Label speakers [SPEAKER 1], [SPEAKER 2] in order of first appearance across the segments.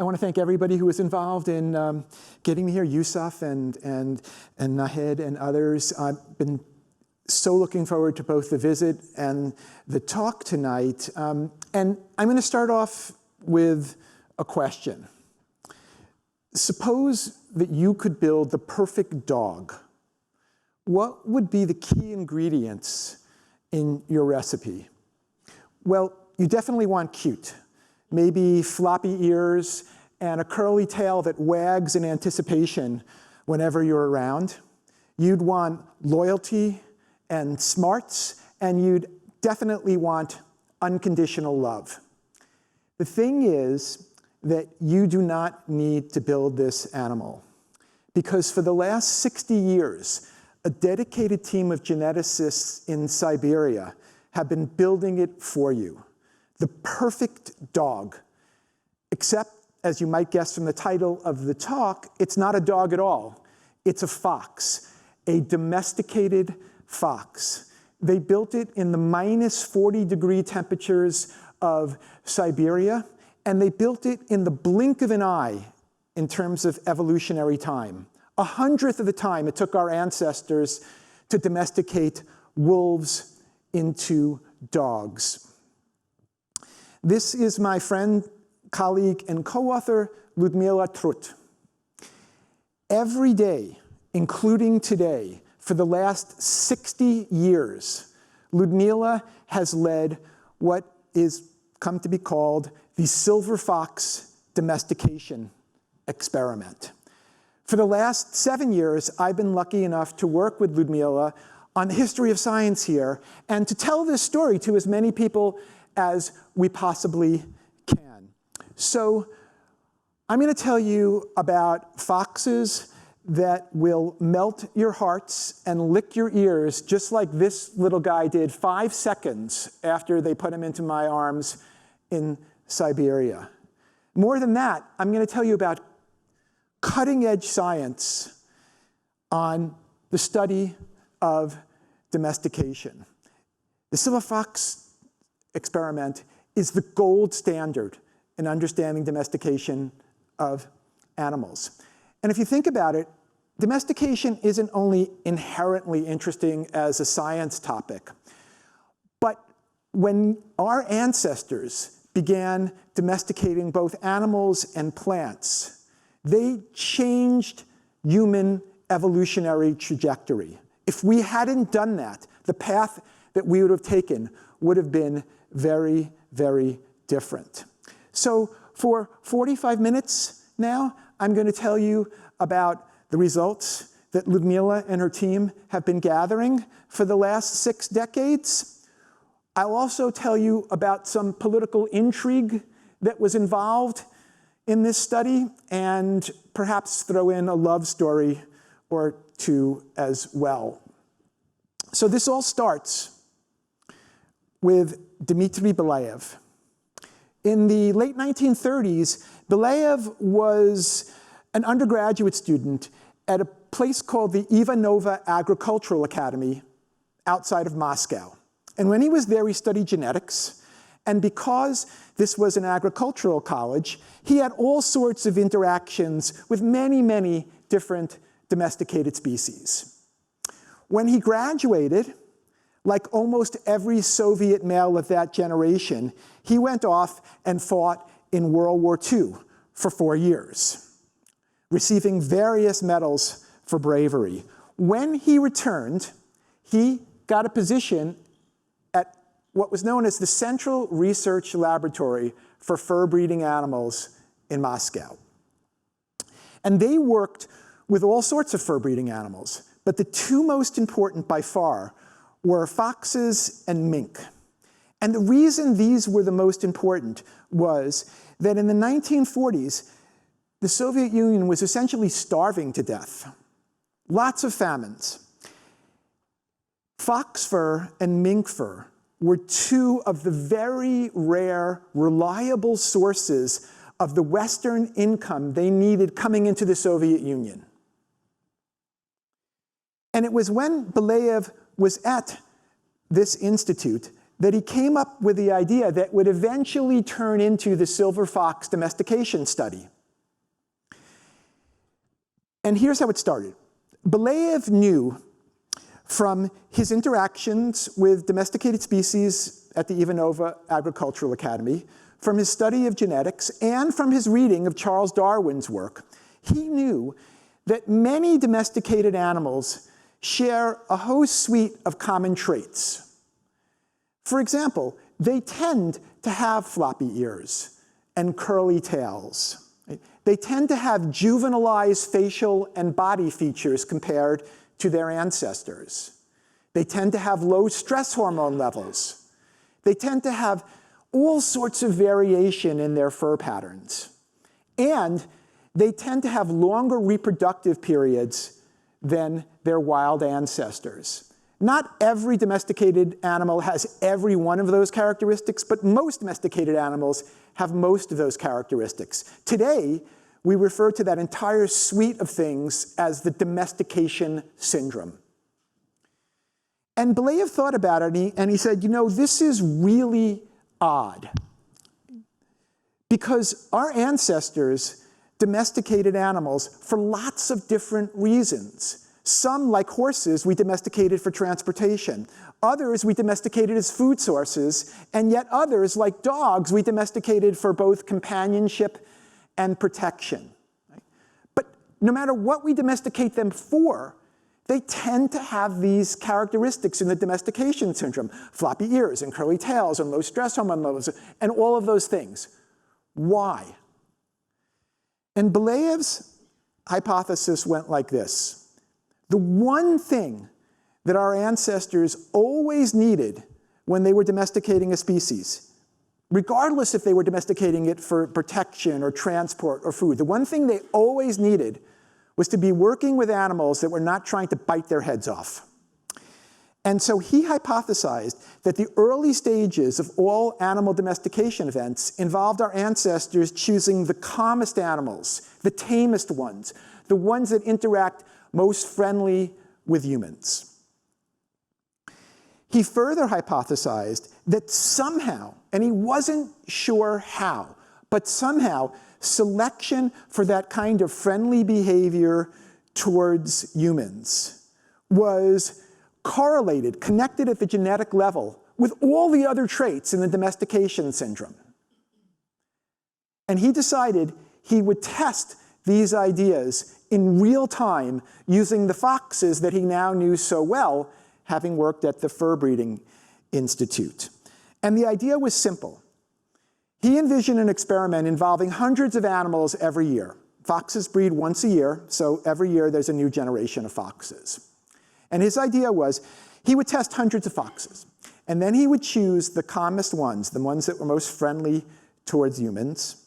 [SPEAKER 1] I want to thank everybody who was involved in getting me here, Yusuf and Nahed and others. I've been so looking forward to both the visit and the talk tonight. And I'm going to start off with a question. Suppose that you could build the perfect dog. What would be the key ingredients in your recipe? Well, you definitely want cute. Maybe floppy ears and a curly tail that wags in anticipation whenever you're around. You'd want loyalty and smarts, and you'd definitely want unconditional love. The thing is that you do not need to build this animal, because for the last 60 years, a dedicated team of geneticists in Siberia have been building it for you. The perfect dog, except, as you might guess from the title of the talk, it's not a dog at all. It's a fox, a domesticated fox. They built it in the minus 40-degree temperatures of Siberia, and they built it in the blink of an eye in terms of evolutionary time. 100th of the time it took our ancestors to domesticate wolves into dogs. This is my friend, colleague, and co-author, Lyudmila Trut. Every day, including today, for the last 60 years, Lyudmila has led what is come to be called the silver fox domestication experiment. For the last 7 years, I've been lucky enough to work with Lyudmila on the history of science here and to tell this story to as many people as we possibly can. So I'm going to tell you about foxes that will melt your hearts and lick your ears, just like this little guy did 5 seconds after they put him into my arms in Siberia. More than that, I'm going to tell you about cutting-edge science on the study of domestication. The silver fox experiment is the gold standard in understanding domestication of animals. And if you think about it, domestication isn't only inherently interesting as a science topic, but when our ancestors began domesticating both animals and plants, they changed human evolutionary trajectory. If we hadn't done that, the path that we would have taken would have been very, very different. So for 45 minutes now, I'm going to tell you about the results that Lyudmila and her team have been gathering for the last 6 decades. I'll also tell you about some political intrigue that was involved in this study, and perhaps throw in a love story or two as well. So this all starts with Dmitri Belyaev. In the late 1930s, Belyaev was an undergraduate student at a place called the Ivanova Agricultural Academy outside of Moscow. And when he was there, he studied genetics. And because this was an agricultural college, he had all sorts of interactions with many, many different domesticated species. When he graduated, like almost every Soviet male of that generation, he went off and fought in World War II for 4 years, receiving various medals for bravery. When he returned, he got a position at what was known as the Central Research Laboratory for Fur Breeding Animals in Moscow. And they worked with all sorts of fur breeding animals, but the 2 most important by far were foxes and mink. And the reason these were the most important was that in the 1940s, the Soviet Union was essentially starving to death. Lots of famines. Fox fur and mink fur were 2 of the very rare, reliable sources of the Western income they needed coming into the Soviet Union. And it was when Belyaev was at this institute that he came up with the idea that would eventually turn into the silver fox domestication study. And here's how it started. Belyaev knew from his interactions with domesticated species at the Ivanova Agricultural Academy, from his study of genetics, and from his reading of Charles Darwin's work, he knew that many domesticated animals share a whole suite of common traits. For example, they tend to have floppy ears and curly tails. They tend to have juvenilized facial and body features compared to their ancestors. They tend to have low stress hormone levels. They tend to have all sorts of variation in their fur patterns. And they tend to have longer reproductive periods than their wild ancestors. Not every domesticated animal has every one of those characteristics, but most domesticated animals have most of those characteristics. Today, we refer to that entire suite of things as the domestication syndrome. And Belyaev thought about it, and he said, you know, this is really odd. Because our ancestors domesticated animals for lots of different reasons. Some, like horses, we domesticated for transportation. Others we domesticated as food sources, and yet others, like dogs, we domesticated for both companionship and protection. But no matter what we domesticate them for, they tend to have these characteristics in the domestication syndrome: floppy ears and curly tails and low stress hormone levels and all of those things. Why? And Belyaev's hypothesis went like this. The one thing that our ancestors always needed when they were domesticating a species, regardless if they were domesticating it for protection or transport or food, the one thing they always needed was to be working with animals that were not trying to bite their heads off. And so he hypothesized that the early stages of all animal domestication events involved our ancestors choosing the calmest animals, the tamest ones, the ones that interact most friendly with humans. He further hypothesized that somehow, and he wasn't sure how, but somehow selection for that kind of friendly behavior towards humans was correlated, connected at the genetic level with all the other traits in the domestication syndrome. And he decided he would test these ideas in real time using the foxes that he now knew so well, having worked at the Fur Breeding Institute. And the idea was simple. He envisioned an experiment involving hundreds of animals every year. Foxes breed once a year, so every year there's a new generation of foxes. And his idea was he would test hundreds of foxes, and then he would choose the calmest ones, the ones that were most friendly towards humans,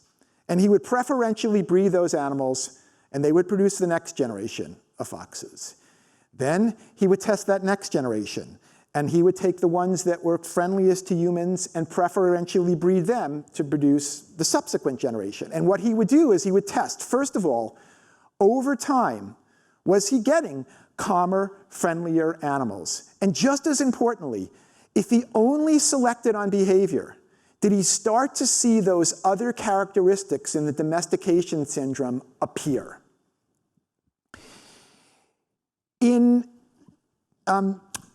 [SPEAKER 1] and he would preferentially breed those animals, and they would produce the next generation of foxes. Then he would test that next generation, and he would take the ones that were friendliest to humans and preferentially breed them to produce the subsequent generation. And what he would do is he would test, first of all, over time, was he getting calmer, friendlier animals? And just as importantly, if he only selected on behavior, did he start to see those other characteristics in the domestication syndrome appear?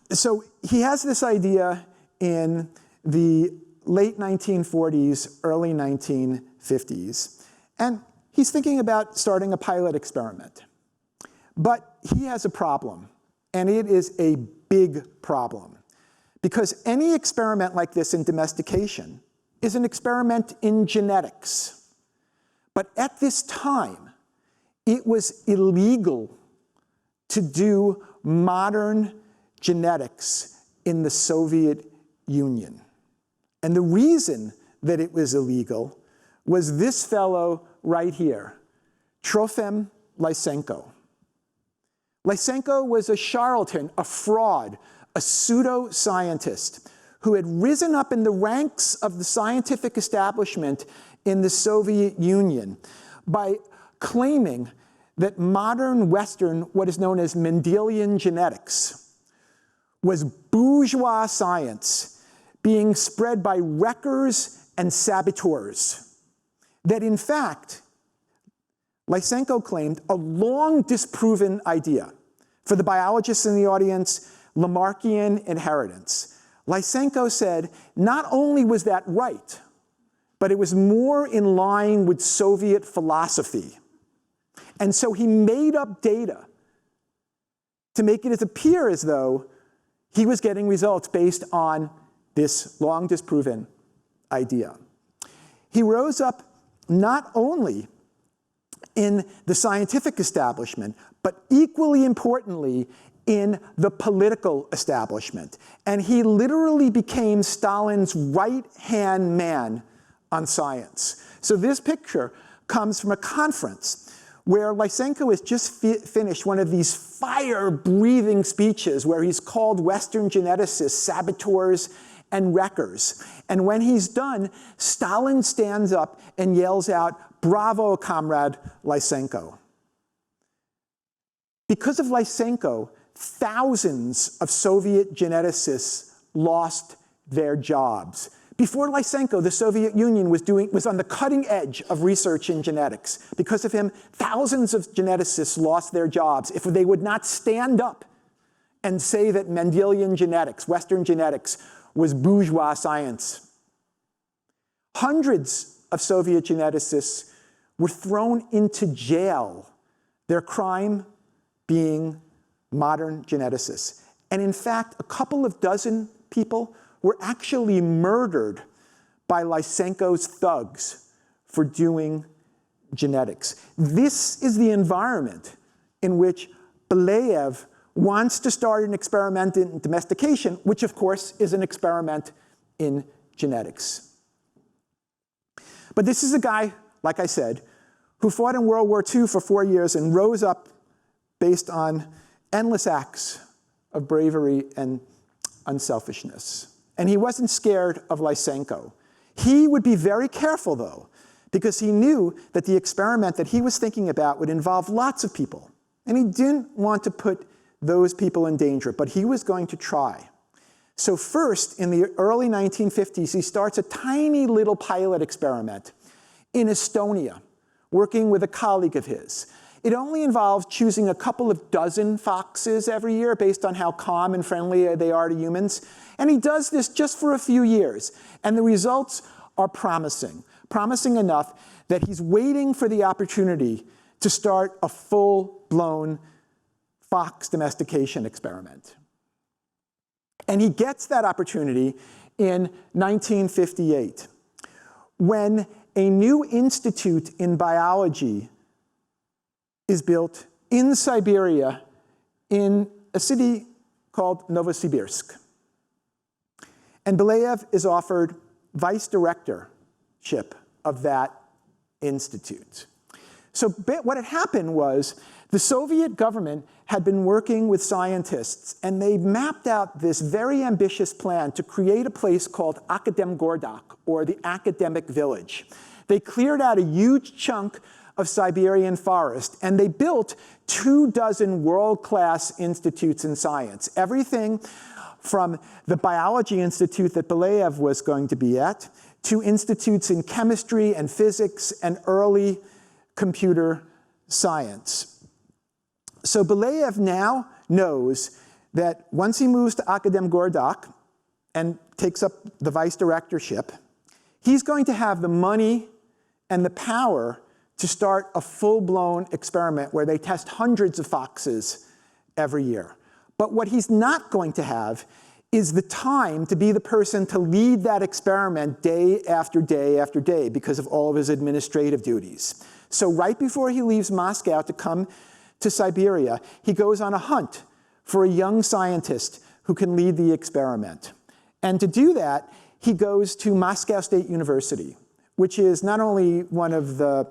[SPEAKER 1] So he has this idea in the late 1940s, early 1950s, and he's thinking about starting a pilot experiment. But he has a problem, and it is a big problem, because any experiment like this in domestication is an experiment in genetics. But at this time, it was illegal to do modern genetics in the Soviet Union. And the reason that it was illegal was this fellow right here, Trofim Lysenko. Lysenko was a charlatan, a fraud, a pseudo-scientist who had risen up in the ranks of the scientific establishment in the Soviet Union by claiming that modern Western, what is known as Mendelian genetics, was bourgeois science being spread by wreckers and saboteurs. That in fact, Lysenko claimed a long disproven idea. For the biologists in the audience, Lamarckian inheritance. Lysenko said not only was that right, but it was more in line with Soviet philosophy. And so he made up data to make it appear as though he was getting results based on this long disproven idea. He rose up not only in the scientific establishment, but equally importantly, in the political establishment. And he literally became Stalin's right-hand man on science. So this picture comes from a conference where Lysenko has just finished one of these fire-breathing speeches where he's called Western geneticists saboteurs and wreckers. And when he's done, Stalin stands up and yells out, "Bravo, Comrade Lysenko." Because of Lysenko, thousands of Soviet geneticists lost their jobs. Before Lysenko, the Soviet Union was on the cutting edge of research in genetics. Because of him, thousands of geneticists lost their jobs if they would not stand up and say that Mendelian genetics, Western genetics, was bourgeois science. Hundreds of Soviet geneticists were thrown into jail, their crime being modern geneticists. And in fact, a couple of dozen people were actually murdered by Lysenko's thugs for doing genetics. This is the environment in which Belyaev wants to start an experiment in domestication, which of course is an experiment in genetics. But this is a guy, like I said, who fought in World War II for 4 years and rose up based on endless acts of bravery and unselfishness. And he wasn't scared of Lysenko. He would be very careful, though, because he knew that the experiment that he was thinking about would involve lots of people. And he didn't want to put those people in danger, but he was going to try. So first, in the early 1950s, he starts a tiny little pilot experiment in Estonia, working with a colleague of his. It only involves choosing a couple of dozen foxes every year based on how calm and friendly they are to humans. And he does this just for a few years. And the results are promising. Promising enough that he's waiting for the opportunity to start a full-blown fox domestication experiment. And he gets that opportunity in 1958, when a new institute in biology is built in Siberia in a city called Novosibirsk. And Belyaev is offered vice directorship of that institute. So what had happened was the Soviet government had been working with scientists, and they mapped out this very ambitious plan to create a place called Akademgorodok, or the academic village. They cleared out a huge chunk of Siberian forest, and they built 24 world-class institutes in science. Everything from the biology institute that Belyaev was going to be at, to institutes in chemistry and physics and early computer science. So Belyaev now knows that once he moves to Akademgorodok and takes up the vice directorship, he's going to have the money and the power to start a full-blown experiment where they test hundreds of foxes every year. But what he's not going to have is the time to be the person to lead that experiment day after day after day because of all of his administrative duties. So right before he leaves Moscow to come to Siberia, he goes on a hunt for a young scientist who can lead the experiment. And to do that, he goes to Moscow State University, which is not only one of the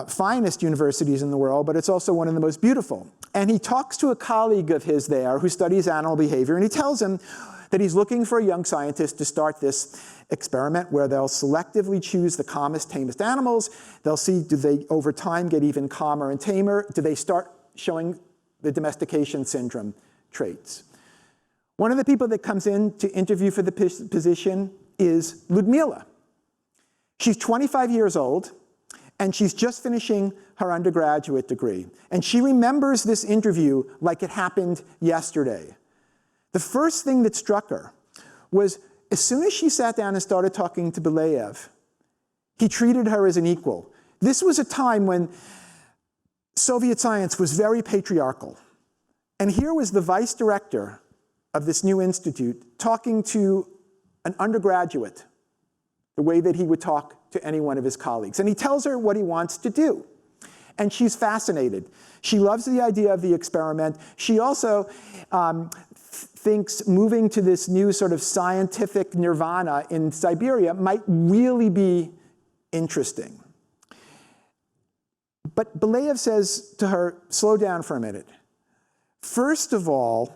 [SPEAKER 1] finest universities in the world, but it's also one of the most beautiful. And he talks to a colleague of his there who studies animal behavior, and he tells him that he's looking for a young scientist to start this experiment where they'll selectively choose the calmest, tamest animals. They'll see, do they over time get even calmer and tamer? Do they start showing the domestication syndrome traits? One of the people that comes in to interview for the position is Lyudmila. She's 25 years old, and she's just finishing her undergraduate degree. And she remembers this interview like it happened yesterday. The first thing that struck her was, as soon as she sat down and started talking to Belyaev, he treated her as an equal. This was a time when Soviet science was very patriarchal. And here was the vice director of this new institute talking to an undergraduate the way that he would talk to any one of his colleagues. And he tells her what he wants to do. And she's fascinated. She loves the idea of the experiment. She also thinks moving to this new sort of scientific nirvana in Siberia might really be interesting. But Belyaev says to her, slow down for a minute. First of all,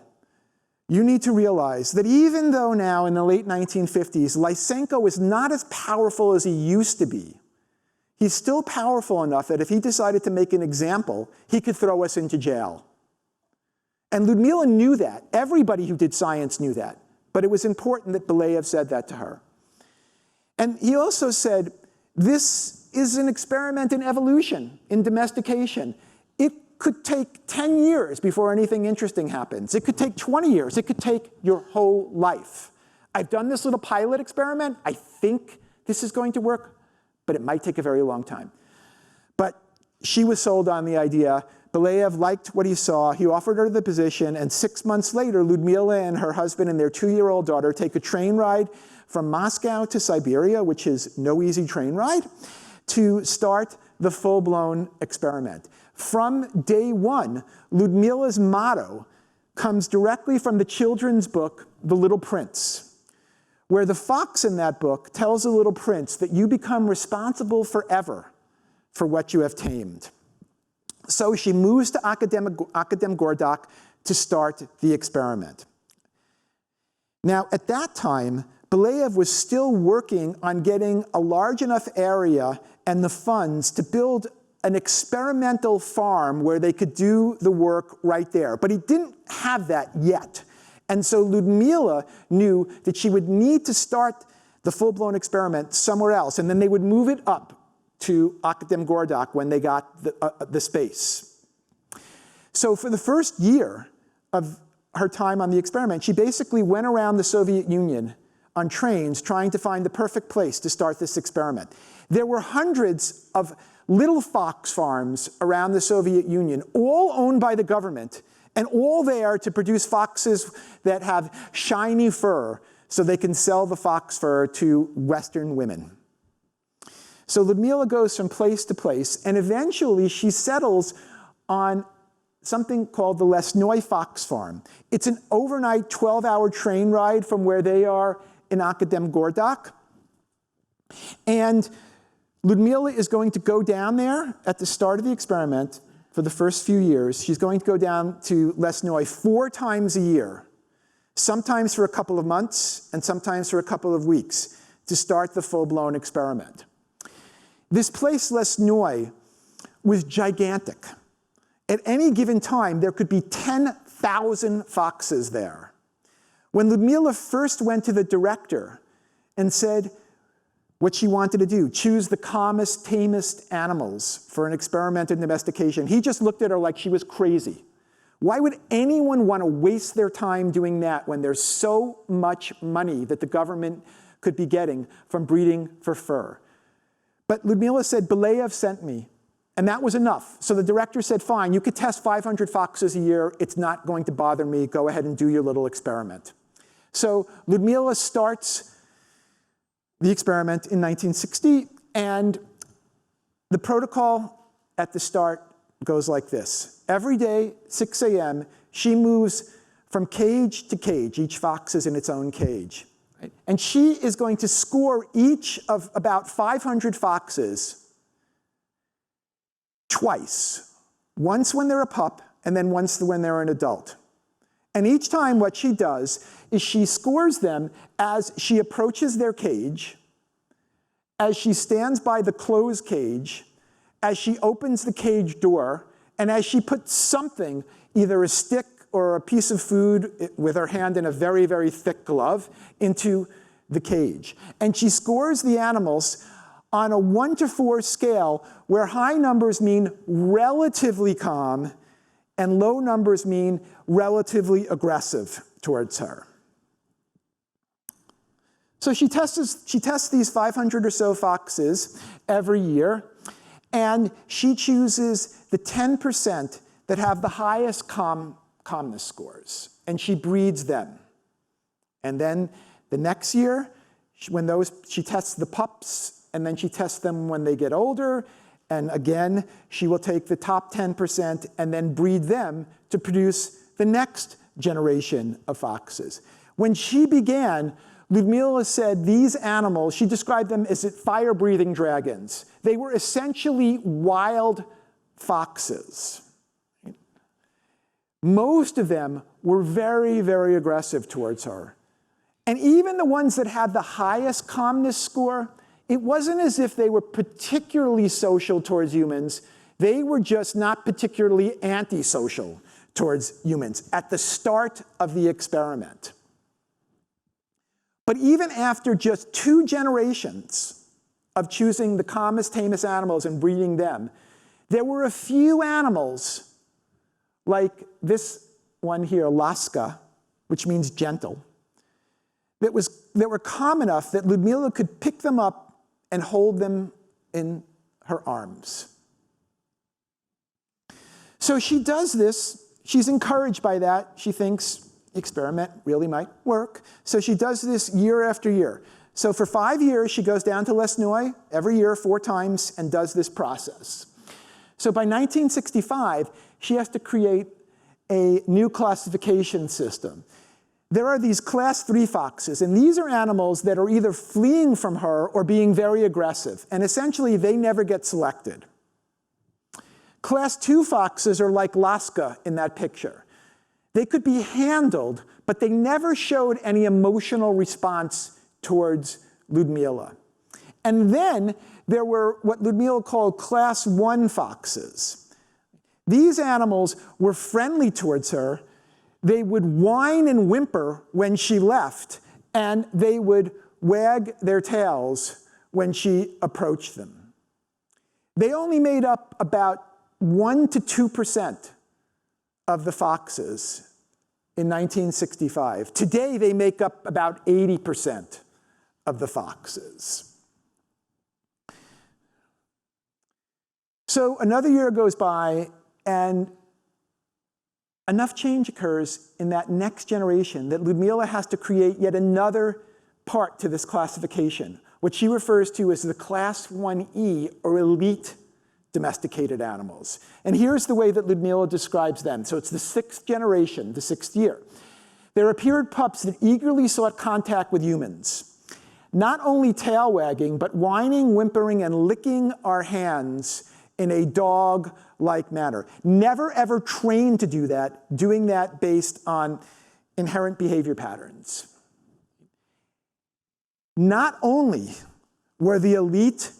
[SPEAKER 1] you need to realize that even though now in the late 1950s, Lysenko is not as powerful as he used to be, he's still powerful enough that if he decided to make an example, he could throw us into jail. And Lyudmila knew that. Everybody who did science knew that. But it was important that Belyaev said that to her. And he also said, this is an experiment in evolution, in domestication. It could take 10 years before anything interesting happens. It could take 20 years. It could take your whole life. I've done this little pilot experiment. I think this is going to work, but it might take a very long time. But she was sold on the idea. Belyaev liked what he saw. He offered her the position, and 6 months later, Lyudmila and her husband and their 2-year-old daughter take a train ride from Moscow to Siberia, which is no easy train ride, to start the full-blown experiment. From day one, Lyudmila's motto comes directly from the children's book, The Little Prince, where the fox in that book tells the little prince that you become responsible forever for what you have tamed. So she moves to Akademgorodok to start the experiment. Now, at that time, Belyaev was still working on getting a large enough area and the funds to build an experimental farm where they could do the work right there. But he didn't have that yet. And so Lyudmila knew that she would need to start the full-blown experiment somewhere else, and then they would move it up to Akademgorodok when they got the space. So for the first year of her time on the experiment, she basically went around the Soviet Union on trains trying to find the perfect place to start this experiment. There were hundreds of little fox farms around the Soviet Union, all owned by the government, and all there to produce foxes that have shiny fur so they can sell the fox fur to Western women. So Lyudmila goes from place to place, and eventually she settles on something called the Lesnoy Fox Farm. It's an overnight 12-hour train ride from where they are in Akademgorodok. And Lyudmila is going to go down there at the start of the experiment for the first few years. She's going to go down to Lesnoy 4 times a year, sometimes for a couple of months and sometimes for a couple of weeks, to start the full-blown experiment. This place, Lesnoy, was gigantic. At any given time, there could be 10,000 foxes there. When Lyudmila first went to the director and said what she wanted to do, choose the calmest, tamest animals for an experiment in domestication, he just looked at her like she was crazy. Why would anyone want to waste their time doing that when there's so much money that the government could be getting from breeding for fur? But Lyudmila said, Belyaev sent me, and that was enough. So the director said, fine, you could test 500 foxes a year. It's not going to bother me. Go ahead and do your little experiment. So Lyudmila starts the experiment in 1960, and the protocol at the start goes like this. Every day, 6 a.m., she moves from cage to cage. Each fox is in its own cage. Right? And she is going to score each of about 500 foxes twice. Once when they're a pup, and then once when they're an adult. And each time what she does is she scores them as she approaches their cage, as she stands by the closed cage, as she opens the cage door, and as she puts something, either a stick or a piece of food with her hand in a very, very thick glove into the cage. And she scores the animals on a 1 to 4 scale, where high numbers mean relatively calm and low numbers mean relatively aggressive towards her. So she tests these 500 or so foxes every year, and she chooses the 10% that have the highest calmness scores, and she breeds them. And then the next year, she tests the pups, and then she tests them when they get older, and again, she will take the top 10% and then breed them to produce the next generation of foxes. When she began, Lyudmila said these animals, she described them as fire-breathing dragons. They were essentially wild foxes. Most of them were very, very aggressive towards her. And even the ones that had the highest calmness score, it wasn't as if they were particularly social towards humans. They were just not particularly antisocial towards humans at the start of the experiment. But even after just 2 generations of choosing the calmest, tamest animals and breeding them, there were a few animals, like this one here, Laska, which means gentle, that were calm enough that Lyudmila could pick them up and hold them in her arms. So she does this. She's encouraged by that. She thinks the experiment really might work. So she does this year after year. So for 5 years, she goes down to Lesnoy every year 4 times and does this process. So by 1965, she has to create a new classification system. There are these class 3 foxes, and these are animals that are either fleeing from her or being very aggressive, and essentially they never get selected. Class 2 foxes are like Laska in that picture. They could be handled, but they never showed any emotional response towards Lyudmila. And then there were what Lyudmila called class 1 foxes. These animals were friendly towards her. They would whine and whimper when she left, and they would wag their tails when she approached them. They only made up about 1 to 2% of the foxes in 1965. Today, they make up about 80% of the foxes. So another year goes by, and enough change occurs in that next generation that Lyudmila has to create yet another part to this classification, what she refers to as the class 1E, or elite domesticated animals. And here's the way that Lyudmila describes them. So it's the 6th generation, the 6th year. There appeared pups that eagerly sought contact with humans, not only tail wagging, but whining, whimpering, and licking our hands in a dog-like manner. Never ever trained to do that, doing that based on inherent behavior patterns. Not only were the elite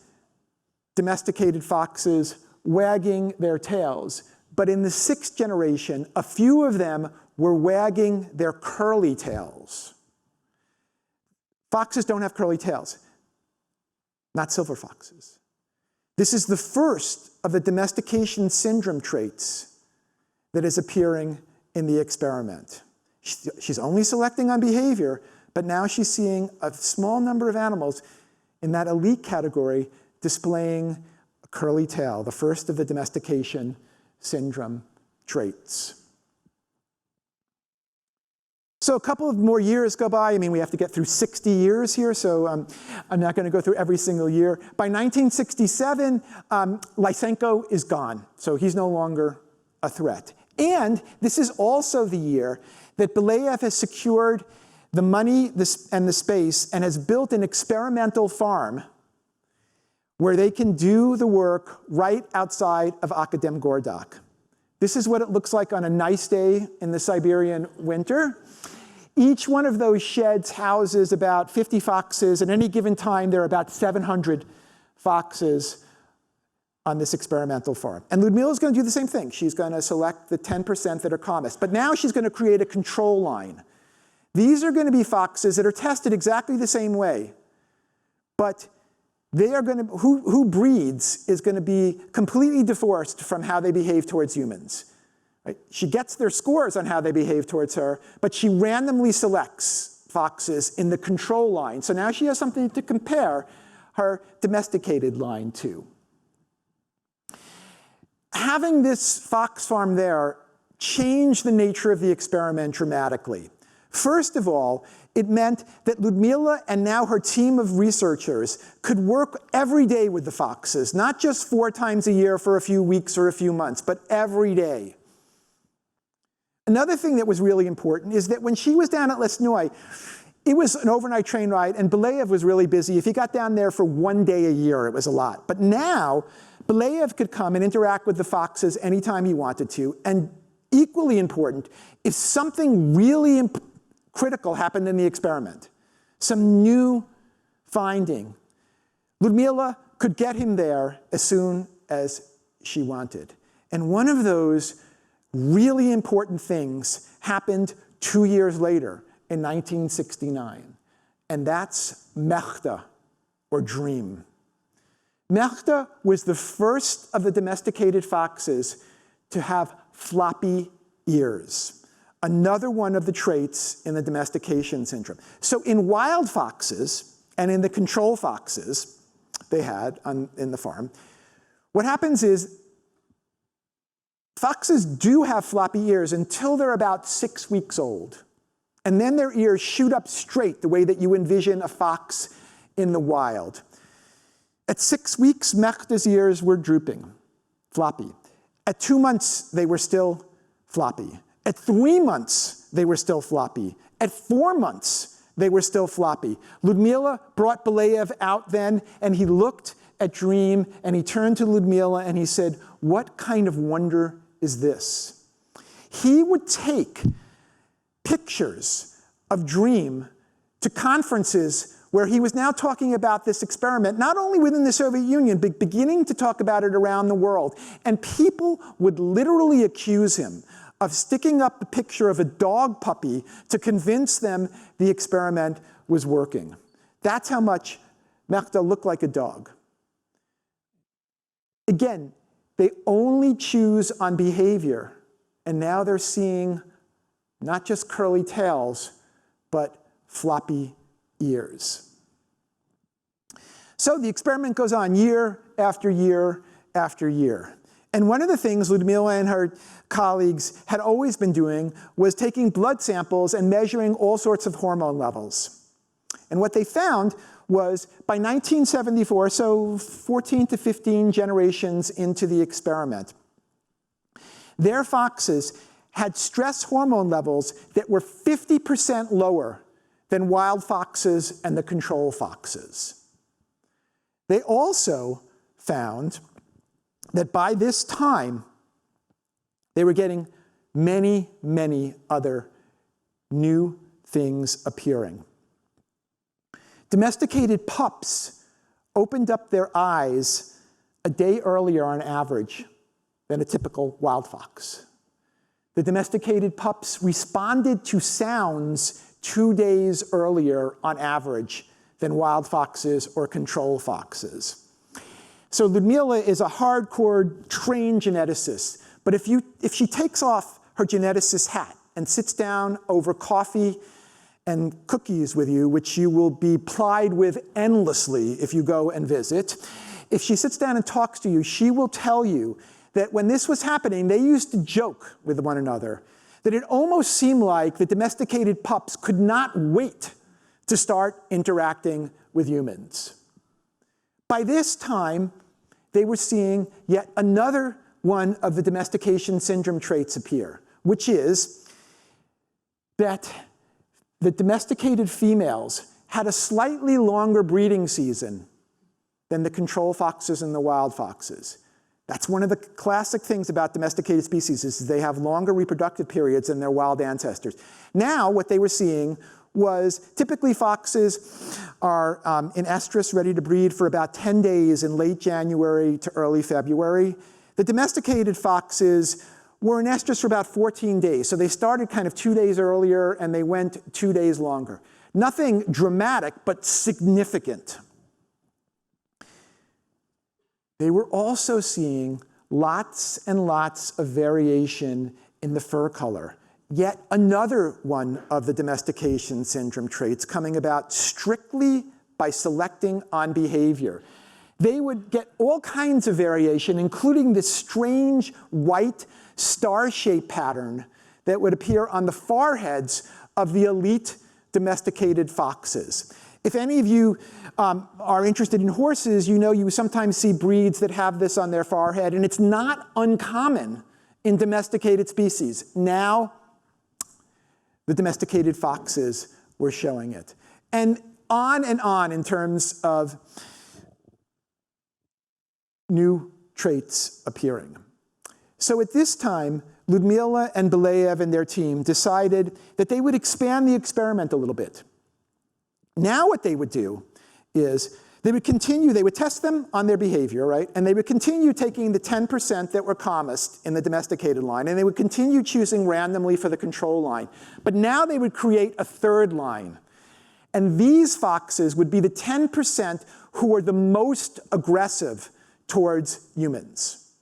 [SPEAKER 1] domesticated foxes wagging their tails, but in the 6th generation, a few of them were wagging their curly tails. Foxes don't have curly tails, not silver foxes. This is the first of the domestication syndrome traits that is appearing in the experiment. She's only selecting on behavior, but now she's seeing a small number of animals in that elite category displaying a curly tail, the first of the domestication syndrome traits. So a couple of more years go by. I mean, we have to get through 60 years here, so I'm not going to go through every single year. By 1967, Lysenko is gone, so he's no longer a threat. And this is also the year that Belyaev has secured the money and the space and has built an experimental farm where they can do the work right outside of Akademgorodok. This is what it looks like on a nice day in the Siberian winter. Each one of those sheds houses about 50 foxes. At any given time, there are about 700 foxes on this experimental farm. And Lyudmila's going to do the same thing. She's going to select the 10% that are calmest. But now she's going to create a control line. These are going to be foxes that are tested exactly the same way. But they are going to, who breeds is going to be completely divorced from how they behave towards humans. Right? She gets their scores on how they behave towards her, but she randomly selects foxes in the control line. So now she has something to compare her domesticated line to. Having this fox farm there changed the nature of the experiment dramatically. First of all, it meant that Lyudmila and now her team of researchers could work every day with the foxes, not just 4 times a year for a few weeks or a few months, but every day. Another thing that was really important is that when she was down at Lesnoy, it was an overnight train ride, and Belyaev was really busy. If he got down there for 1 day a year, it was a lot. But now, Belyaev could come and interact with the foxes anytime he wanted to, and equally important, if something really critical happened in the experiment, some new finding, Lyudmila could get him there as soon as she wanted. And one of those really important things happened 2 years later in 1969, and that's Mechta, or dream. Mechta was the first of the domesticated foxes to have floppy ears, another one of the traits in the domestication syndrome. So in wild foxes and in the control foxes they had in the farm, what happens is foxes do have floppy ears until they're about 6 weeks old. And then their ears shoot up straight the way that you envision a fox in the wild. At 6 weeks, Mechta's ears were drooping, floppy. At 2 months, they were still floppy. At 3 months, they were still floppy. At 4 months, they were still floppy. Lyudmila brought Belyaev out then, and he looked at Dream, and he turned to Lyudmila, and he said, "What kind of wonder is this?" He would take pictures of Dream to conferences where he was now talking about this experiment, not only within the Soviet Union, but beginning to talk about it around the world. And people would literally accuse him of sticking up the picture of a dog puppy to convince them the experiment was working. That's how much Mechta looked like a dog. Again, they only choose on behavior, and now they're seeing not just curly tails, but floppy ears. So the experiment goes on year after year after year. And one of the things Lyudmila and her colleagues had always been doing was taking blood samples and measuring all sorts of hormone levels. And what they found was by 1974, so 14 to 15 generations into the experiment, their foxes had stress hormone levels that were 50% lower than wild foxes and the control foxes. They also found that by this time, they were getting many, many other new things appearing. Domesticated pups opened up their eyes a day earlier on average than a typical wild fox. The domesticated pups responded to sounds 2 days earlier on average than wild foxes or control foxes. So Lyudmila is a hardcore trained geneticist, but if she takes off her geneticist hat and sits down over coffee and cookies with you, which you will be plied with endlessly if you go and visit, if she sits down and talks to you, she will tell you that when this was happening, they used to joke with one another, that it almost seemed like the domesticated pups could not wait to start interacting with humans. By this time, they were seeing yet another one of the domestication syndrome traits appear, which is that the domesticated females had a slightly longer breeding season than the control foxes and the wild foxes. That's one of the classic things about domesticated species is they have longer reproductive periods than their wild ancestors. Now, what they were seeing was typically foxes are in estrus, ready to breed for about 10 days in late January to early February. The domesticated foxes were in estrus for about 14 days. So they started kind of 2 days earlier and they went 2 days longer. Nothing dramatic, but significant. They were also seeing lots and lots of variation in the fur color. Yet another one of the domestication syndrome traits coming about strictly by selecting on behavior. They would get all kinds of variation, including this strange white star-shaped pattern that would appear on the foreheads of the elite domesticated foxes. If any of you are interested in horses, you know you sometimes see breeds that have this on their forehead, and it's not uncommon in domesticated species. Now, the domesticated foxes were showing it. And on in terms of new traits appearing. So at this time, Lyudmila and Belyaev and their team decided that they would expand the experiment a little bit. Now what they would do is they would test them on their behavior, right? And they would continue taking the 10% that were calmest in the domesticated line, and they would continue choosing randomly for the control line. But now they would create a third line. And these foxes would be the 10% who were the most aggressive towards humans.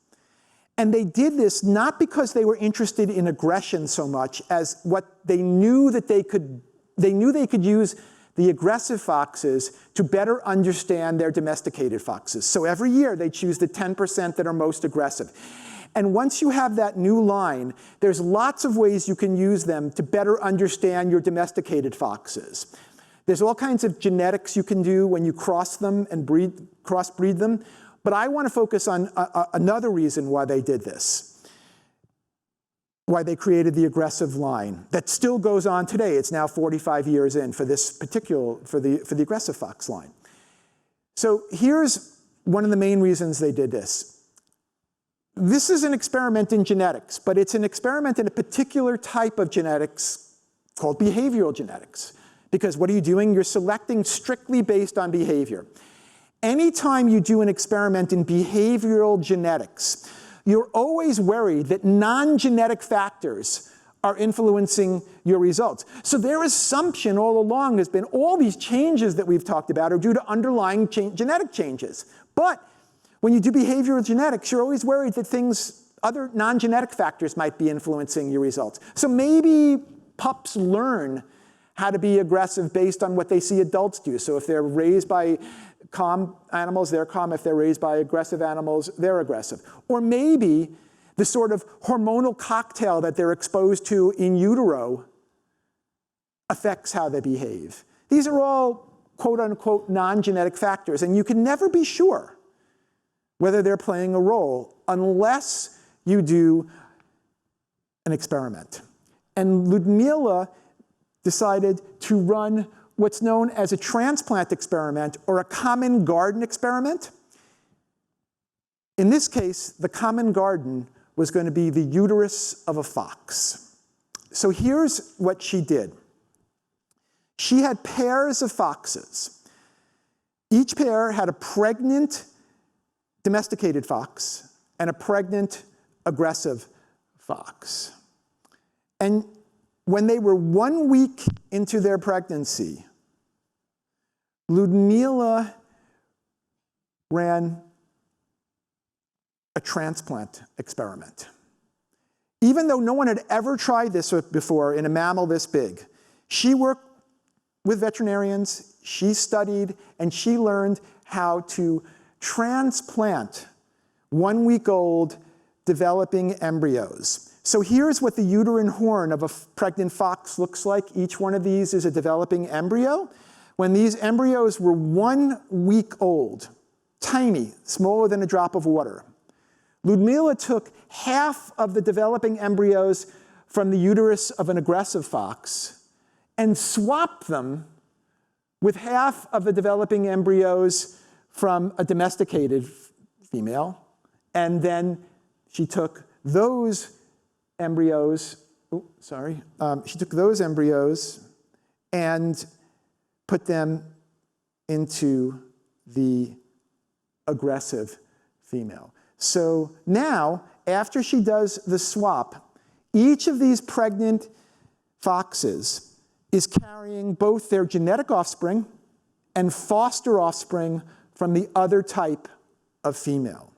[SPEAKER 1] And they did this not because they were interested in aggression so much as what they knew that they could use the aggressive foxes to better understand their domesticated foxes. So every year they choose the 10% that are most aggressive. And once you have that new line, there's lots of ways you can use them to better understand your domesticated foxes. There's all kinds of genetics you can do when you cross them and crossbreed them. But I want to focus on another reason why they did this, why they created the aggressive line that still goes on today. It's now 45 years in for this particular, for the aggressive fox line. So here's one of the main reasons they did this. This is an experiment in genetics, but it's an experiment in a particular type of genetics called behavioral genetics. Because what are you doing? You're selecting strictly based on behavior. Anytime you do an experiment in behavioral genetics, you're always worried that non-genetic factors are influencing your results. So their assumption all along has been all these changes that we've talked about are due to underlying genetic changes. But when you do behavioral genetics, you're always worried that other non-genetic factors might be influencing your results. So maybe pups learn how to be aggressive based on what they see adults do. So if they're raised by calm animals, they're calm. If they're raised by aggressive animals, they're aggressive. Or maybe the sort of hormonal cocktail that they're exposed to in utero affects how they behave. These are all quote unquote non-genetic factors, and you can never be sure whether they're playing a role unless you do an experiment. And Lyudmila decided to run what's known as a transplant experiment or a common garden experiment. In this case, the common garden was going to be the uterus of a fox. So here's what she did. She had pairs of foxes. Each pair had a pregnant domesticated fox and a pregnant aggressive fox. And when they were 1 week into their pregnancy, Lyudmila ran a transplant experiment. Even though no one had ever tried this before in a mammal this big, she worked with veterinarians, she studied, and she learned how to transplant 1 week old developing embryos. So here's what the uterine horn of a pregnant fox looks like. Each one of these is a developing embryo. When these embryos were 1 week old, tiny, smaller than a drop of water, Lyudmila took half of the developing embryos from the uterus of an aggressive fox and swapped them with half of the developing embryos from a domesticated female. And then she took those embryos, she took those embryos and put them into the aggressive female. So now, after she does the swap, each of these pregnant foxes is carrying both their genetic offspring and foster offspring from the other type of female.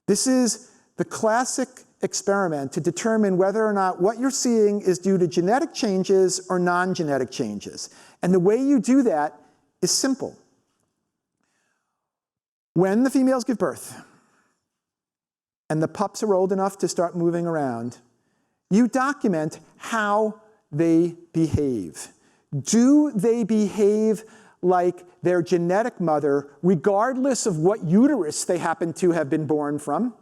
[SPEAKER 1] This is the classic experiment to determine whether or not what you're seeing is due to genetic changes or non-genetic changes. And the way you do that is simple. When the females give birth and the pups are old enough to start moving around, you document how they behave. Do they behave like their genetic mother, regardless of what uterus they happen to have been born from?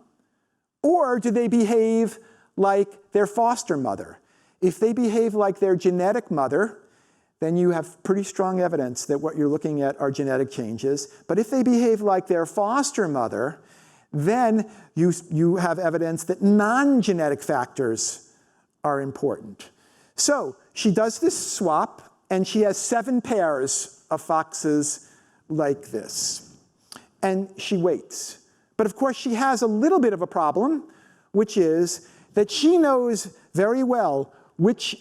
[SPEAKER 1] Or do they behave like their foster mother? If they behave like their genetic mother, then you have pretty strong evidence that what you're looking at are genetic changes. But if they behave like their foster mother, then you have evidence that non-genetic factors are important. So she does this swap, and she has 7 pairs of foxes like this. And she waits. But of course, she has a little bit of a problem, which is that she knows very well which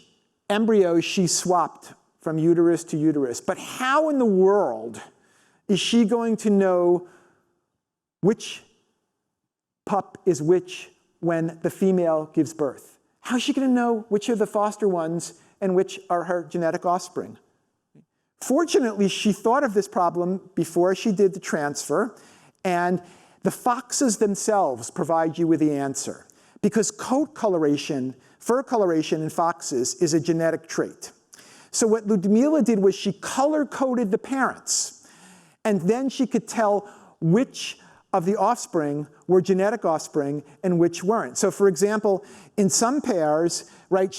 [SPEAKER 1] embryos she swapped from uterus to uterus. But how in the world is she going to know which pup is which when the female gives birth? How is she going to know which are the foster ones and which are her genetic offspring? Fortunately, she thought of this problem before she did the transfer, and the foxes themselves provide you with the answer. Because coat coloration, fur coloration in foxes is a genetic trait. So what Lyudmila did was she color-coded the parents, and then she could tell which of the offspring were genetic offspring and which weren't. So for example, in some pairs, right,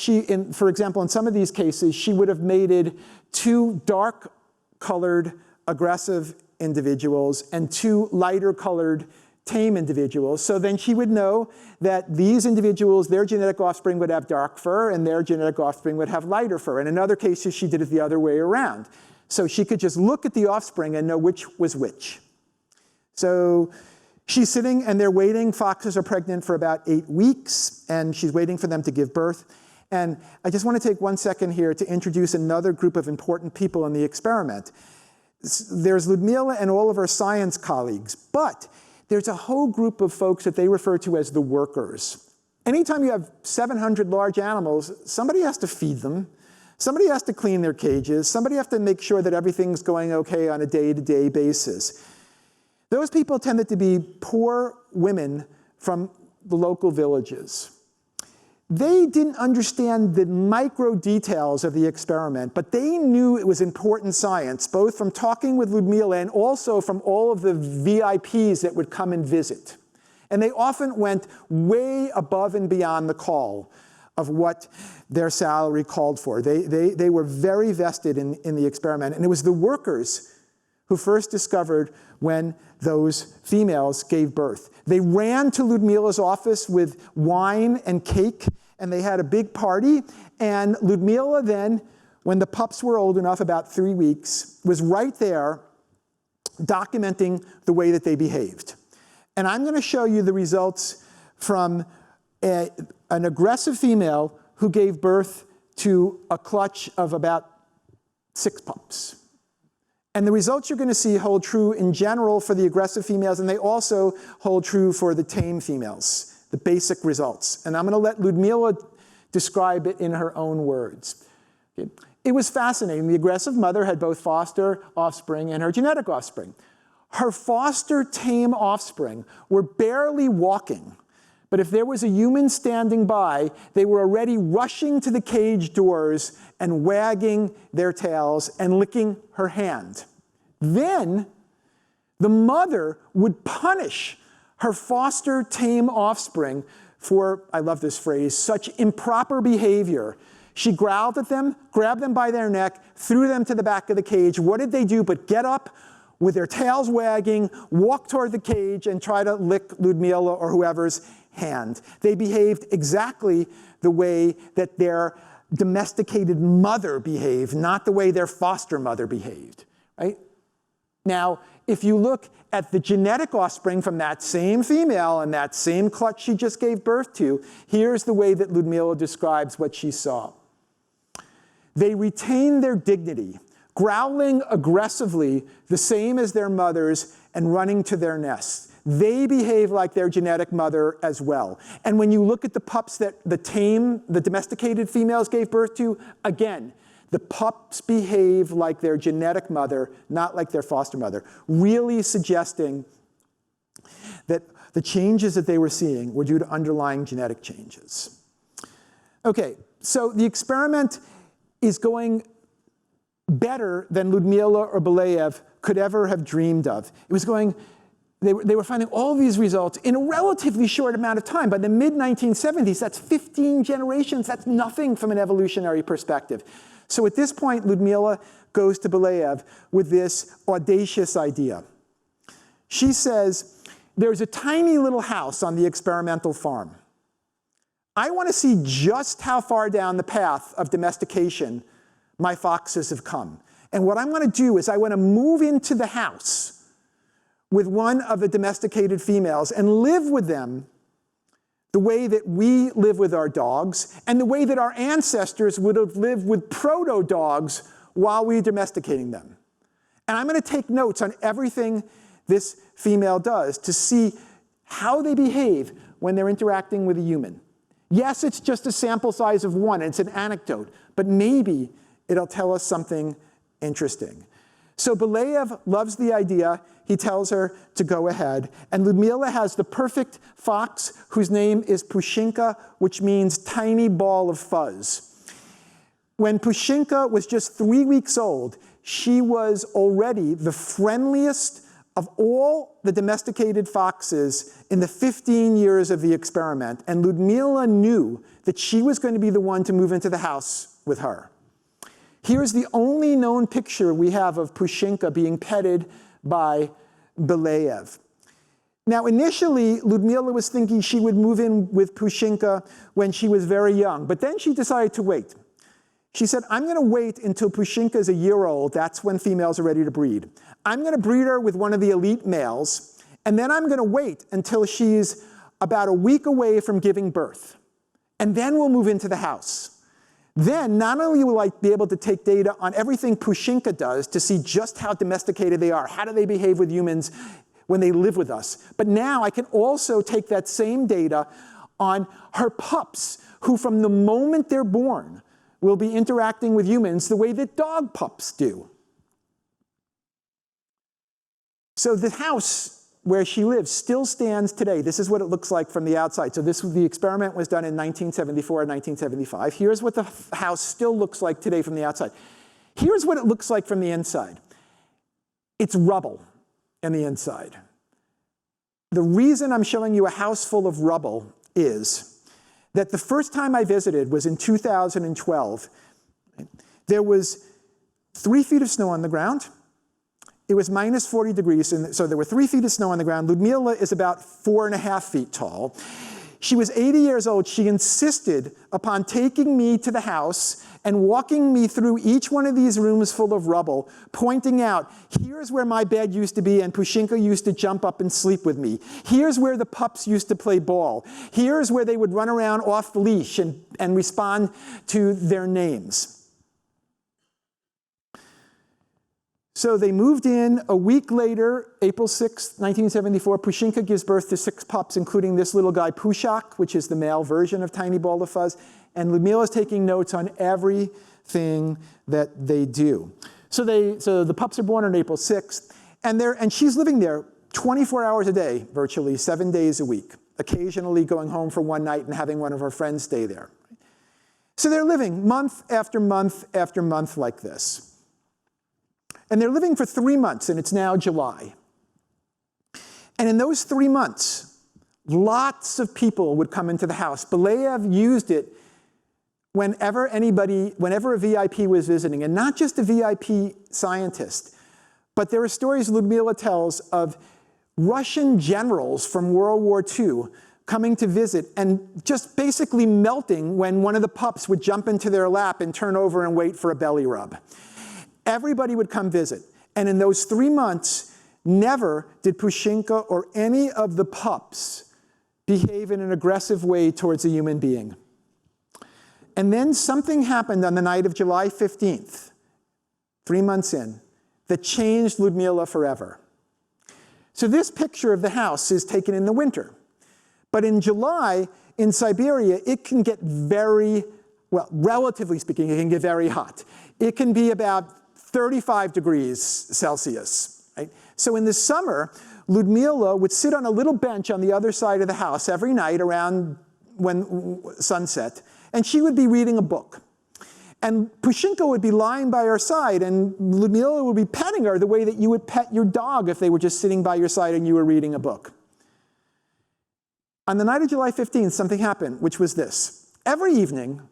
[SPEAKER 1] for example, in some of these cases, she would have mated 2 dark-colored aggressive individuals and 2 lighter-colored tame individuals. So then she would know that these individuals, their genetic offspring would have dark fur and their genetic offspring would have lighter fur. And in other cases, she did it the other way around. So she could just look at the offspring and know which was which. So she's sitting and they're waiting. Foxes are pregnant for about 8 weeks, and she's waiting for them to give birth. And I just want to take 1 second here to introduce another group of important people in the experiment. There's Lyudmila and all of her science colleagues, but there's a whole group of folks that they refer to as the workers. Anytime you have 700 large animals, somebody has to feed them. Somebody has to clean their cages. Somebody has to make sure that everything's going okay on a day-to-day basis. Those people tended to be poor women from the local villages. They didn't understand the micro details of the experiment, but they knew it was important science, both from talking with Lyudmila and also from all of the VIPs that would come and visit. And they often went way above and beyond the call of what their salary called for. They were very vested in the experiment. And it was the workers who first discovered when those females gave birth. They ran to Lyudmila's office with wine and cake, and they had a big party. And Lyudmila then, when the pups were old enough, about 3 weeks, was right there documenting the way that they behaved. And I'm going to show you the results from an aggressive female who gave birth to a clutch of about 6 pups. And the results you're going to see hold true in general for the aggressive females, and they also hold true for the tame females, the basic results. And I'm going to let Lyudmila describe it in her own words. Okay. It was fascinating. The aggressive mother had both foster offspring and her genetic offspring. Her foster tame offspring were barely walking, but if there was a human standing by, they were already rushing to the cage doors and wagging their tails and licking her hand. Then the mother would punish her foster tame offspring for, I love this phrase, such improper behavior. She growled at them, grabbed them by their neck, threw them to the back of the cage. What did they do but get up with their tails wagging, walk toward the cage, and try to lick Lyudmila or whoever's hand? They behaved exactly the way that their domesticated mother behaved, not the way their foster mother behaved, right? Now, if you look at the genetic offspring from that same female and that same clutch she just gave birth to, here's the way that Lyudmila describes what she saw. They retain their dignity, growling aggressively, the same as their mothers, and running to their nests. They behave like their genetic mother as well. And when you look at the pups that the tame, the domesticated females gave birth to, again, the pups behave like their genetic mother, not like their foster mother, really suggesting that the changes that they were seeing were due to underlying genetic changes. Okay, so the experiment is going better than Lyudmila or Belyaev could ever have dreamed of. It was going, they were finding all these results in a relatively short amount of time. By the mid-1970s, that's 15 generations. That's nothing from an evolutionary perspective. So at this point, Lyudmila goes to Belyaev with this audacious idea. She says, there's a tiny little house on the experimental farm. I want to see just how far down the path of domestication my foxes have come. And what I'm going to do is I want to move into the house with one of the domesticated females and live with them the way that we live with our dogs and the way that our ancestors would have lived with proto-dogs while we were domesticating them. And I'm going to take notes on everything this female does to see how they behave when they're interacting with a human. Yes, it's just a sample size of one, and it's an anecdote, but maybe it'll tell us something interesting. So Belyaev loves the idea. He tells her to go ahead. And Lyudmila has the perfect fox whose name is Pushinka, which means tiny ball of fuzz. When Pushinka was just 3 weeks old, she was already the friendliest of all the domesticated foxes in the 15 years of the experiment. And Lyudmila knew that she was going to be the one to move into the house with her. Here's the only known picture we have of Pushinka being petted by Belyaev. Now, initially, Lyudmila was thinking she would move in with Pushinka when she was very young, but then she decided to wait. She said, I'm going to wait until Pushinka is a year old. That's when females are ready to breed. I'm going to breed her with one of the elite males, and then I'm going to wait until she's about a week away from giving birth. And then we'll move into the house. Then, not only will I be able to take data on everything Pushinka does to see just how domesticated they are, how do they behave with humans when they live with us, but now I can also take that same data on her pups, who from the moment they're born will be interacting with humans the way that dog pups do. So the house where she lives still stands today. This is what it looks like from the outside. So the experiment was done in 1974 and 1975. Here's what the house still looks like today from the outside. Here's what it looks like from the inside. It's rubble on the inside. The reason I'm showing you a house full of rubble is that the first time I visited was in 2012. There was 3 feet of snow on the ground. It was minus 40 degrees, and so there were 3 feet of snow on the ground. Lyudmila is about 4.5 feet tall. She was 80 years old. She insisted upon taking me to the house and walking me through each one of these rooms full of rubble, pointing out, here's where my bed used to be and Pushinka used to jump up and sleep with me. Here's where the pups used to play ball. Here's where they would run around off the leash and respond to their names. So they moved in. A week later, April 6, 1974, Pushinka gives birth to 6 pups, including this little guy, Pushak, which is the male version of Tiny Ball of Fuzz. And Lyudmila is taking notes on everything that they do. So the pups are born on April 6th, and she's living there 24 hours a day, virtually, 7 days a week, occasionally going home for one night and having one of her friends stay there. So they're living month after month after month like this. And they're living for 3 months, and it's now July. And in those 3 months, lots of people would come into the house. Belyaev used it whenever a VIP was visiting, and not just a VIP scientist, but there are stories Lyudmila tells of Russian generals from World War II coming to visit and just basically melting when one of the pups would jump into their lap and turn over and wait for a belly rub. Everybody would come visit. And in those 3 months, never did Pushinka or any of the pups behave in an aggressive way towards a human being. And then something happened on the night of July 15th, 3 months in, that changed Lyudmila forever. So this picture of the house is taken in the winter. But in July, in Siberia, it can get very, well, relatively speaking, it can get very hot. It can be about 35 degrees Celsius. Right? So in the summer, Lyudmila would sit on a little bench on the other side of the house every night around when sunset, and she would be reading a book. And Pushinka would be lying by her side, and Lyudmila would be petting her the way that you would pet your dog if they were just sitting by your side and you were reading a book. On the night of July 15th, something happened, which was this. Every evening,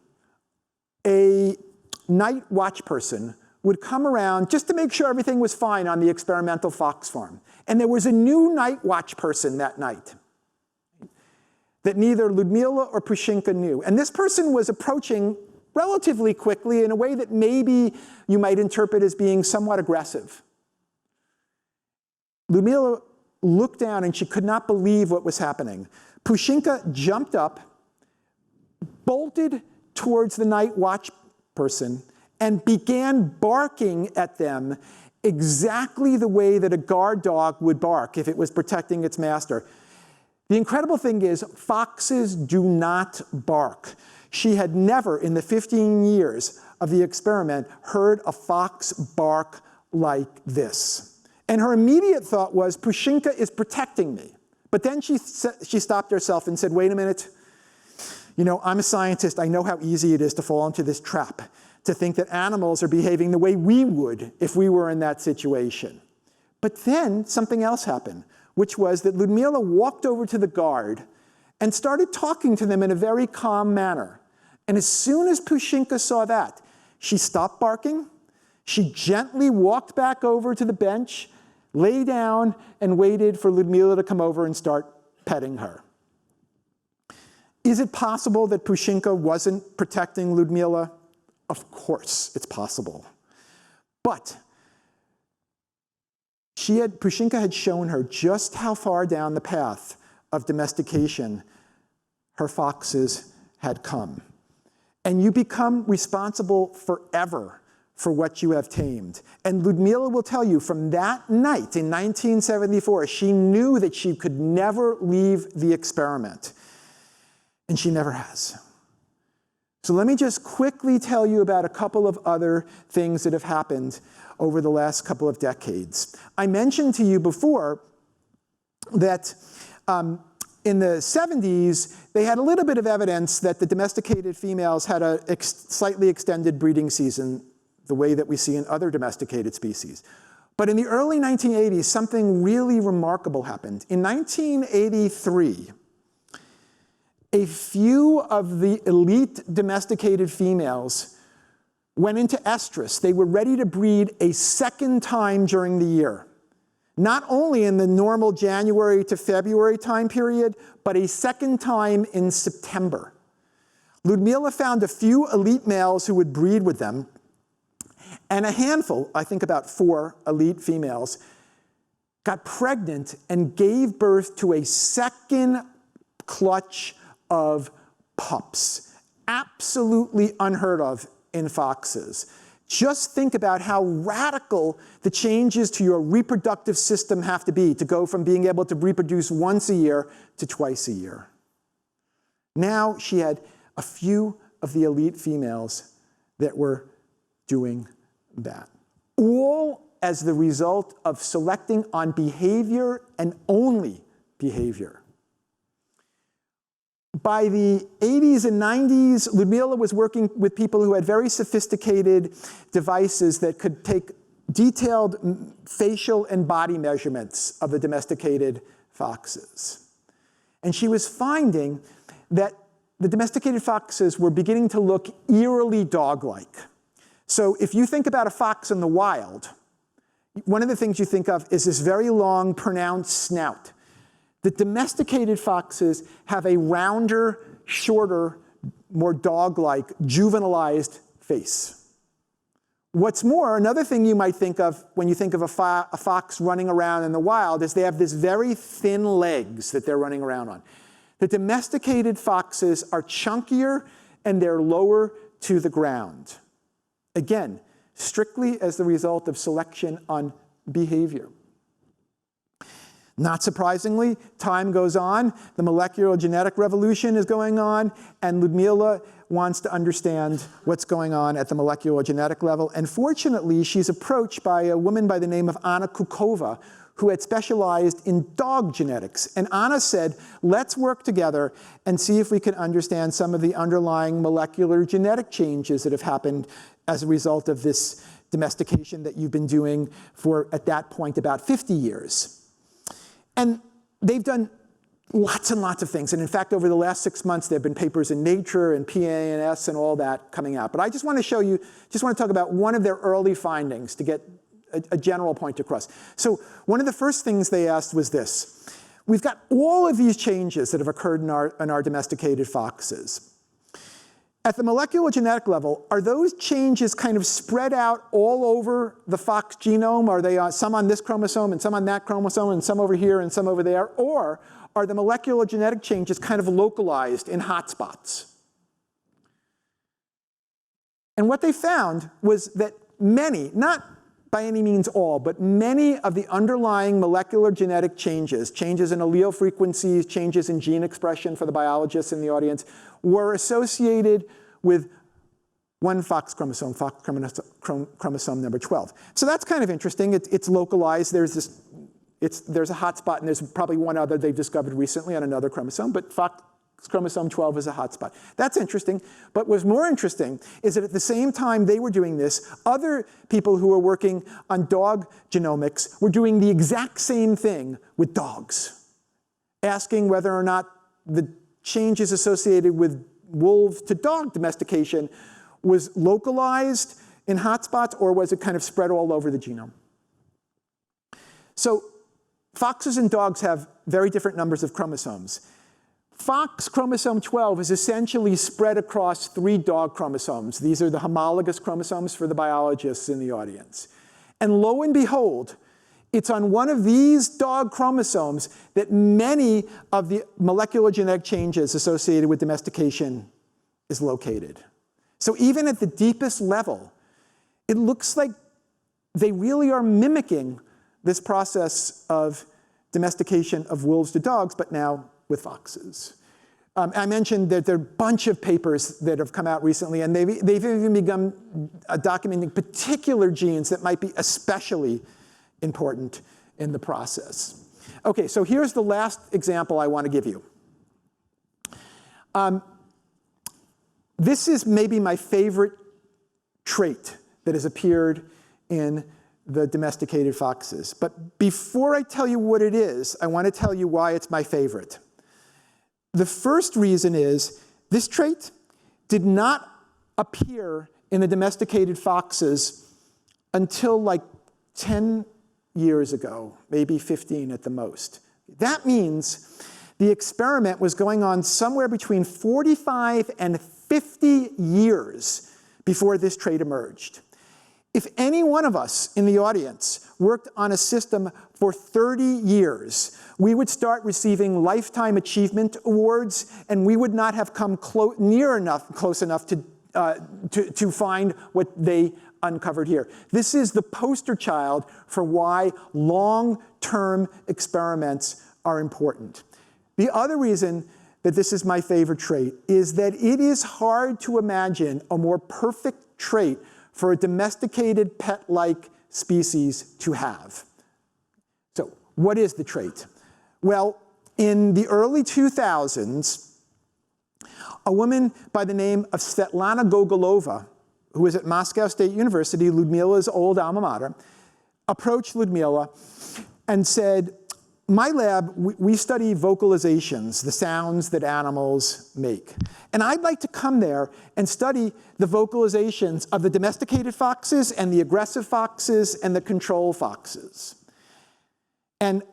[SPEAKER 1] a night watch person would come around just to make sure everything was fine on the experimental fox farm. And there was a new night watch person that night that neither Lyudmila or Pushinka knew. And this person was approaching relatively quickly in a way that maybe you might interpret as being somewhat aggressive. Lyudmila looked down and she could not believe what was happening. Pushinka jumped up, bolted towards the night watch person, and began barking at them exactly the way that a guard dog would bark if it was protecting its master. The incredible thing is, foxes do not bark. She had never, in the 15 years of the experiment, heard a fox bark like this. And her immediate thought was, Pushinka is protecting me. But then she stopped herself and said, wait a minute. You know, I'm a scientist. I know how easy it is to fall into this trap, to think that animals are behaving the way we would if we were in that situation. But then something else happened, which was that Lyudmila walked over to the guard and started talking to them in a very calm manner. And as soon as Pushinka saw that, she stopped barking, she gently walked back over to the bench, lay down, and waited for Lyudmila to come over and start petting her. Is it possible that Pushinka wasn't protecting Lyudmila? Of course it's possible. But Pushinka had shown her just how far down the path of domestication her foxes had come. And you become responsible forever for what you have tamed. And Lyudmila will tell you from that night in 1974, she knew that she could never leave the experiment. And she never has. So let me just quickly tell you about a couple of other things that have happened over the last couple of decades. I mentioned to you before that in the 70s, they had a little bit of evidence that the domesticated females had a slightly extended breeding season, the way that we see in other domesticated species. But in the early 1980s, something really remarkable happened. In 1983, a few of the elite domesticated females went into estrus. They were ready to breed a second time during the year. Not only in the normal January to February time period, but a second time in September. Lyudmila found a few elite males who would breed with them, and a handful, I think about 4 elite females, got pregnant and gave birth to a second clutch of pups. Absolutely unheard of in foxes. Just think about how radical the changes to your reproductive system have to be to go from being able to reproduce once a year to twice a year. Now she had a few of the elite females that were doing that. All as the result of selecting on behavior and only behavior. By the 80s and 90s, Lyudmila was working with people who had very sophisticated devices that could take detailed facial and body measurements of the domesticated foxes. And she was finding that the domesticated foxes were beginning to look eerily dog-like. So if you think about a fox in the wild, one of the things you think of is this very long, pronounced snout. The domesticated foxes have a rounder, shorter, more dog-like, juvenilized face. What's more, another thing you might think of when you think of a fox running around in the wild is they have this very thin legs that they're running around on. The domesticated foxes are chunkier and they're lower to the ground. Again, strictly as the result of selection on behavior. Not surprisingly, time goes on, the molecular genetic revolution is going on, and Lyudmila wants to understand what's going on at the molecular genetic level. And fortunately, she's approached by a woman by the name of Anna Kukova, who had specialized in dog genetics. And Anna said, let's work together and see if we can understand some of the underlying molecular genetic changes that have happened as a result of this domestication that you've been doing for, at that point, about 50 years. And they've done lots and lots of things. And in fact, over the last 6 months, there have been papers in Nature and PNAS and all that coming out. But I just want to show you, just want to talk about one of their early findings to get a general point across. So one of the first things they asked was this. We've got all of these changes that have occurred in our domesticated foxes. At the molecular genetic level, are those changes kind of spread out all over the fox genome? Are they some on this chromosome and some on that chromosome and some over here and some over there? Or are the molecular genetic changes kind of localized in hotspots? And what they found was that many, not by any means all, but many of the underlying molecular genetic changes, changes in allele frequencies, changes in gene expression for the biologists in the audience, were associated with one fox chromosome number 12. So that's kind of interesting. It's localized. There's a hotspot, and there's probably one other they've discovered recently on another chromosome, but fox chromosome 12 is a hotspot. That's interesting. But what's more interesting is that at the same time they were doing this, other people who were working on dog genomics were doing the exact same thing with dogs, asking whether or not the changes associated with wolf to dog domestication was localized in hotspots, or was it kind of spread all over the genome? So foxes and dogs have very different numbers of chromosomes. Fox chromosome 12 is essentially spread across 3 dog chromosomes. These are the homologous chromosomes for the biologists in the audience. And lo and behold, it's on one of these dog chromosomes that many of the molecular genetic changes associated with domestication is located. So even at the deepest level, it looks like they really are mimicking this process of domestication of wolves to dogs, but now with foxes. I mentioned that there are a bunch of papers that have come out recently, and they've even begun documenting particular genes that might be especially important in the process. Okay, so here's the last example I want to give you. This is maybe my favorite trait that has appeared in the domesticated foxes. But before I tell you what it is, I want to tell you why it's my favorite. The first reason is this trait did not appear in the domesticated foxes until like 10 years ago, maybe 15 at the most. That means the experiment was going on somewhere between 45 and 50 years before this trait emerged. If any one of us in the audience worked on a system for 30 years, we would start receiving lifetime achievement awards, and we would not have come close enough to find what they uncovered here. This is the poster child for why long-term experiments are important. The other reason that this is my favorite trait is that it is hard to imagine a more perfect trait for a domesticated pet-like species to have. So what is the trait? Well, in the early 2000s, a woman by the name of Svetlana Gogolova, who was at Moscow State University, Lyudmila's old alma mater, approached Lyudmila and said, my lab, we study vocalizations, the sounds that animals make. And I'd like to come there and study the vocalizations of the domesticated foxes and the aggressive foxes and the control foxes. And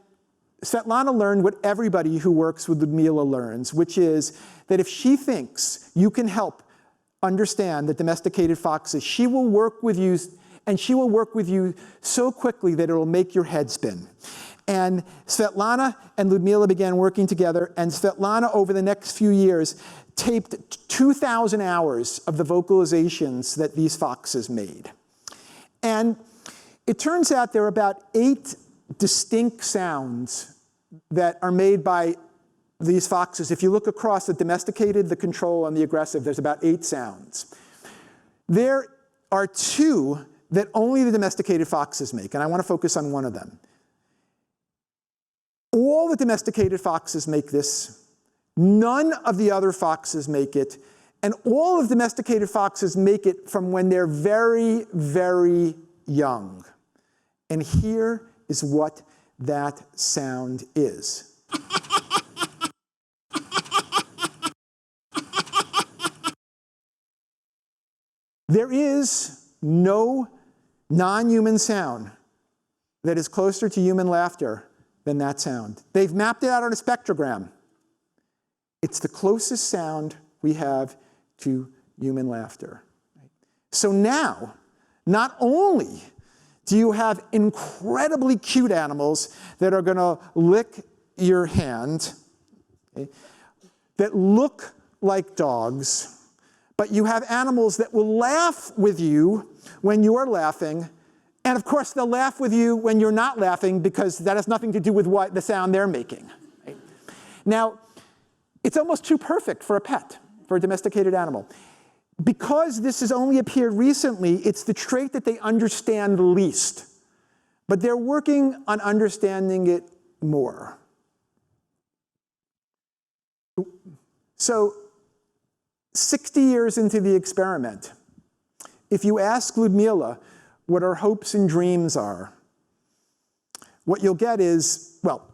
[SPEAKER 1] Svetlana learned what everybody who works with Lyudmila learns, which is that if she thinks you can help understand the domesticated foxes, she will work with you, and she will work with you so quickly that it will make your head spin. And Svetlana and Lyudmila began working together, and Svetlana, over the next few years, taped 2,000 hours of the vocalizations that these foxes made. And it turns out there are about 8 distinct sounds that are made by these foxes. If you look across the domesticated, the control, and the aggressive, there's about 8 sounds. There are 2 that only the domesticated foxes make, and I want to focus on one of them. All the domesticated foxes make this. None of the other foxes make it. And all of the domesticated foxes make it from when they're very, very young. And here is what that sound is. There is no non-human sound that is closer to human laughter than that sound. They've mapped it out on a spectrogram. It's the closest sound we have to human laughter. So now, not only do you have incredibly cute animals that are going to lick your hand, okay, that look like dogs, but you have animals that will laugh with you when you are laughing, and of course they'll laugh with you when you're not laughing, because that has nothing to do with what the sound they're making. Right? Now, it's almost too perfect for a pet, for a domesticated animal. Because this has only appeared recently, it's the trait that they understand the least. But they're working on understanding it more. So, 60 years into the experiment, if you ask Lyudmila what her hopes and dreams are, what you'll get is, well,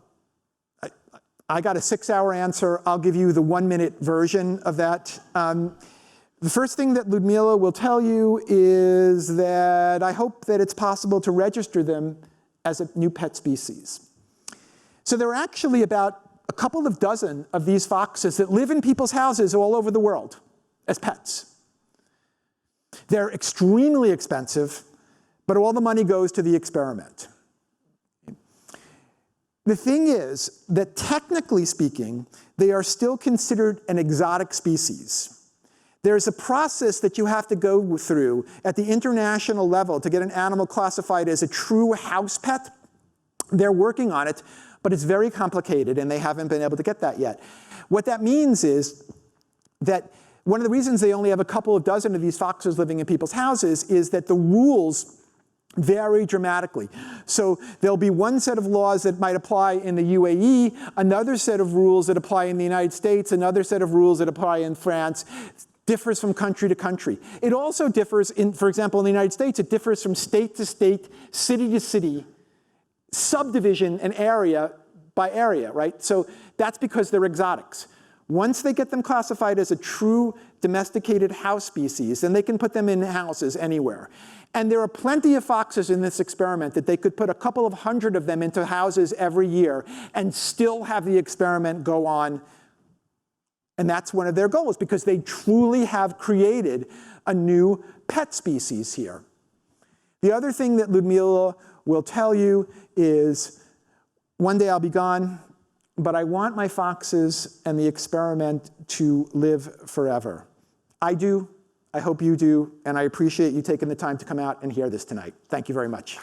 [SPEAKER 1] I got a 6-hour answer. I'll give you the 1-minute version of that. The first thing that Lyudmila will tell you is that I hope that it's possible to register them as a new pet species. So there are actually about a couple of dozen of these foxes that live in people's houses all over the world as pets. They're extremely expensive, but all the money goes to the experiment. The thing is that technically speaking, they are still considered an exotic species. There's a process that you have to go through at the international level to get an animal classified as a true house pet. They're working on it, but it's very complicated, and they haven't been able to get that yet. What that means is that one of the reasons they only have a couple of dozen of these foxes living in people's houses is that the rules vary dramatically. So there'll be one set of laws that might apply in the UAE, another set of rules that apply in the United States, another set of rules that apply in France. Differs from country to country. It also differs, for example, in the United States, it differs from state to state, city to city, subdivision and area by area, right? So that's because they're exotics. Once they get them classified as a true domesticated house species, then they can put them in houses anywhere. And there are plenty of foxes in this experiment that they could put a couple of hundred of them into houses every year and still have the experiment go on. And that's one of their goals, because they truly have created a new pet species here. The other thing that Lyudmila will tell you is, one day I'll be gone, but I want my foxes and the experiment to live forever. I do, I hope you do, and I appreciate you taking the time to come out and hear this tonight. Thank you very much.